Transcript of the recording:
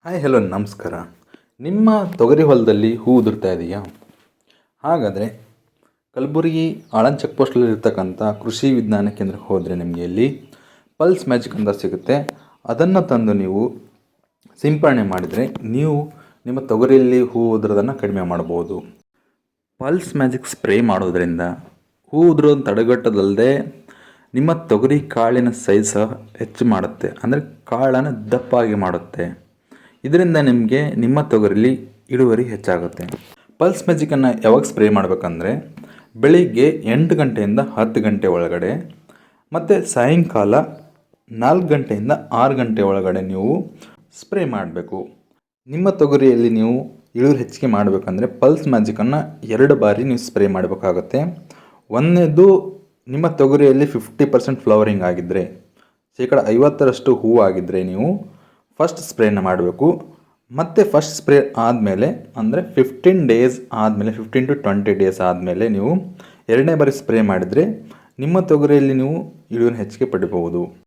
Hi hello ನಮಸ್ಕಾರ. ನಿಮ್ಮ ತೊಗರಿ ಹೊಲದಲ್ಲಿ ಹೂ ಉದುರ್ತಾ ಇದೆಯಾ? ಹಾಗಾದರೆ ಕಲಬುರಗಿ ಆಳಂದ್ ಚೆಕ್ ಪೋಸ್ಟಲ್ಲಿ ಇರ್ತಕ್ಕಂಥ ಕೃಷಿ ವಿಜ್ಞಾನ ಕೇಂದ್ರಕ್ಕೆ ಹೋದರೆ ನಿಮಗೆ ಇಲ್ಲಿ ಪಲ್ಸ್ ಮ್ಯಾಜಿಕ್ ಅಂತ ಸಿಗುತ್ತೆ. ಅದನ್ನು ತಂದು ನೀವು ಸಿಂಪರಣೆ ಮಾಡಿದರೆ ನೀವು ನಿಮ್ಮ ತೊಗರಿಯಲ್ಲಿ ಹೂ ಉದುರೋದನ್ನು ಕಡಿಮೆ ಮಾಡ್ಬೋದು. ಪಲ್ಸ್ ಮ್ಯಾಜಿಕ್ ಸ್ಪ್ರೇ ಮಾಡೋದ್ರಿಂದ ಹೂ ಉದುರೋದನ್ನು ತಡೆಗಟ್ಟೋದಲ್ಲದೆ ನಿಮ್ಮ ತೊಗರಿ ಕಾಳಿನ ಸೈಜ್ ಸಹ ಹೆಚ್ಚು ಮಾಡುತ್ತೆ, ಅಂದರೆ ಕಾಳನ್ನು ದಪ್ಪಾಗಿ ಮಾಡುತ್ತೆ. ಇದರಿಂದ ನಿಮಗೆ ನಿಮ್ಮ ತೊಗರಿಲಿ ಇಳುವರಿ ಹೆಚ್ಚಾಗುತ್ತೆ. ಪಲ್ಸ್ ಮ್ಯಾಜಿಕನ್ನು ಯಾವಾಗ ಸ್ಪ್ರೇ ಮಾಡಬೇಕಂದ್ರೆ ಬೆಳಿಗ್ಗೆ 8 ಗಂಟೆಯಿಂದ 10 ಗಂಟೆ ಒಳಗಡೆ ಮತ್ತು ಸಾಯಂಕಾಲ 4 ಗಂಟೆಯಿಂದ 6 ಗಂಟೆ ಒಳಗಡೆ ನೀವು ಸ್ಪ್ರೇ ಮಾಡಬೇಕು. ನಿಮ್ಮ ತೊಗರಿಯಲ್ಲಿ ನೀವು ಇಳುವರಿ ಹೆಚ್ಚಿಗೆ ಮಾಡಬೇಕಂದ್ರೆ ಪಲ್ಸ್ ಮ್ಯಾಜಿಕನ್ನು 2 ಬಾರಿ ನೀವು ಸ್ಪ್ರೇ ಮಾಡಬೇಕಾಗುತ್ತೆ. ಒಂದನೇದು ನಿಮ್ಮ ತೊಗರಿಯಲ್ಲಿ 50% ಫ್ಲವರಿಂಗ್ ಆಗಿದ್ದರೆ, 50% ಹೂವು ಆಗಿದ್ದರೆ ನೀವು ಫಸ್ಟ್ ಸ್ಪ್ರೇನ ಮಾಡಬೇಕು. ಮತ್ತು ಫಸ್ಟ್ ಸ್ಪ್ರೇ ಆದಮೇಲೆ ಅಂದರೆ 15 ಡೇಸ್ ಆದಮೇಲೆ 15 to 20 ಡೇಸ್ ಆದಮೇಲೆ ನೀವು ಎರಡನೇ ಬಾರಿ ಸ್ಪ್ರೇ ಮಾಡಿದರೆ ನಿಮ್ಮ ತೊಗರಿಯಲ್ಲಿ ನೀವು ಇಳುವರಿ ಹೆಚ್ಚಿಗೆ ಪಡಿಬಹುದು.